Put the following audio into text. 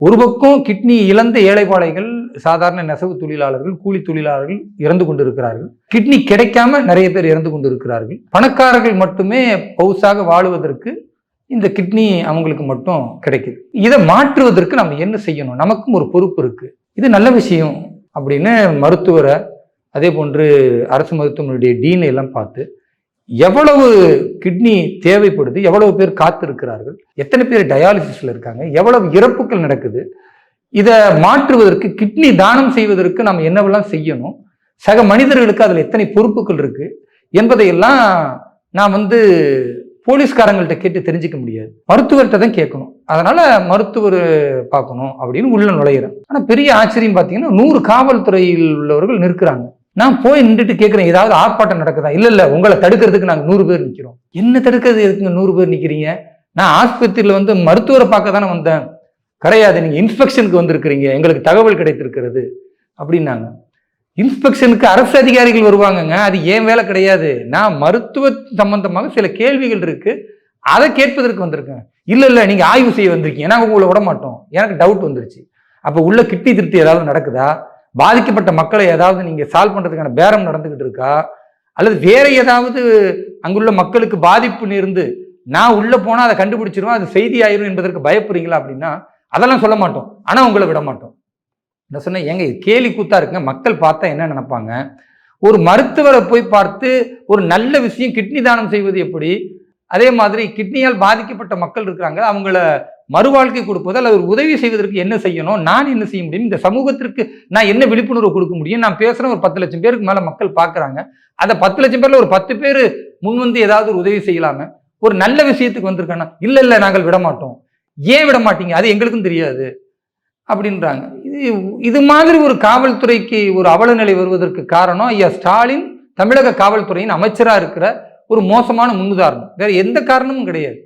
ஒரு பக்கம் கிட்னி இழந்த ஏழைப்பாளைகள், சாதாரண நெசவு தொழிலாளர்கள், கூலி தொழிலாளர்கள் இறந்து கொண்டிருக்கிறார்கள். கிட்னி கிடைக்காம நிறைய பேர் இறந்து கொண்டிருக்கிறார்கள். பணக்காரர்கள் மட்டுமே பவுசாக வாழுவதற்கு இந்த கிட்னி அவங்களுக்கு மட்டும் கிடைக்குது. இதை மாற்றுவதற்கு நம்ம என்ன செய்யணும்? நமக்கும் ஒரு பொறுப்பு இருக்கு. இது நல்ல விஷயம் அப்படின்னு மருத்துவரை, அதே போன்று அரசு மருத்துவமனையுடைய டீனை எல்லாம் பார்த்து எவ்வளவு கிட்னி தேவைப்படுது, எவ்வளவு பேர் காத்து இருக்கிறார்கள், எத்தனை பேர் டயாலிசிஸ்ல இருக்காங்க, எவ்வளவு இறப்புகள் நடக்குது, இதை மாற்றுவதற்கு கிட்னி தானம் செய்வதற்கு நம்ம என்னவெல்லாம் செய்யணும், சக மனிதர்களுக்கு அதில் எத்தனை பொறுப்புகள் இருக்கு என்பதையெல்லாம் நான் போலீஸ்காரங்கள்ட்ட கேட்டு தெரிஞ்சுக்க முடியாது, மருத்துவர்கிட்ட தான் கேட்கணும். அதனால மருத்துவர் பார்க்கணும் அப்படின்னு உள்ள நுழையிறேன். ஆனா பெரிய ஆச்சரியம் பார்த்தீங்கன்னா 100 காவல்துறையில் உள்ளவர்கள் நிற்கிறாங்க. நான் போய் நின்றுட்டு கேட்கிறேன், ஏதாவது ஆர்ப்பாட்டம் நடக்குதா? இல்ல உங்களை தடுக்கிறதுக்கு நாங்க 100 பேர் நிக்கிறோம். என்ன தடுக்கிறது எதுக்குங்க 100 பேர் நிக்கிறீங்க? நான் ஆஸ்பத்திரியில மருத்துவரை பார்க்க தானே வந்தேன். கிடையாது, நீங்க இன்ஸ்பெக்ஷனுக்கு வந்திருக்கிறீங்க, எங்களுக்கு தகவல் கிடைத்திருக்கிறது அப்படின்னாங்க. இன்ஸ்பெக்ஷனுக்கு அரசு அதிகாரிகள் வருவாங்கங்க, அது ஏன் வேலை கிடையாது. நான் மருத்துவ சம்பந்தமாக சில கேள்விகள் இருக்கு, அதை கேட்பதற்கு வந்திருக்கேன். இல்ல நீங்க ஆய்வு செய்ய வந்திருக்கீங்க, நாங்க உங்களை விட மாட்டோம். எனக்கு டவுட் வந்துருச்சு. அப்ப உள்ள கிட்னி திருப்தி ஏதாவது நடக்குதா, பாதிக்கப்பட்ட மக்களை ஏதாவது நீங்க சால்வ் பண்றதுக்கான பேரம் நடந்துகிட்டு இருக்கா, அல்லது வேற ஏதாவது அங்குள்ள மக்களுக்கு பாதிப்பு நேர்ந்து நான் உள்ள போனா அதை கண்டுபிடிச்சிருவோம், அது செய்தி ஆயிரும் என்பதற்கு பயப்படுறீங்களா அப்படின்னா அதெல்லாம் சொல்ல மாட்டோம். ஆனா உங்களை விட மாட்டோம். நான் சொன்னேன், ஏங்க கேலி கூத்தா இருக்குங்க, மக்கள் பார்த்தா என்ன நினைப்பாங்க? ஒரு மருத்துவரை போய் பார்த்து ஒரு நல்ல விஷயம் கிட்னி தானம் செய்வது எப்படி, அதே மாதிரி கிட்னியால் பாதிக்கப்பட்ட மக்கள் இருக்கிறாங்க, அவங்கள மறுவாழ்க்கை கொடுப்பது அல்லது ஒரு உதவி செய்வதற்கு என்ன செய்யணும், நான் என்ன செய்ய முடியும், இந்த சமூகத்திற்கு நான் என்ன விழிப்புணர்வு கொடுக்க முடியும், நான் பேசுறேன், ஒரு 10 லட்சம் பேருக்கு மேல மக்கள் பார்க்குறாங்க, அந்த 10 லட்சம் பேர்ல ஒரு 10 பேர் முன் ஏதாவது ஒரு உதவி செய்யலாம, ஒரு நல்ல விஷயத்துக்கு வந்திருக்கானா, இல்ல நாங்கள் விட மாட்டோம். ஏன் விட மாட்டீங்க? அது எங்களுக்கும் தெரியாது அப்படின்றாங்க. இது மாதிரி ஒரு காவல்துறைக்கு ஒரு அவல நிலை வருவதற்கு காரணம் ஐயா ஸ்டாலின் தமிழக காவல்துறையின் அமைச்சரா இருக்கிற ஒரு மோசமான முன்னுதாரணம், வேற எந்த காரணமும் கிடையாது.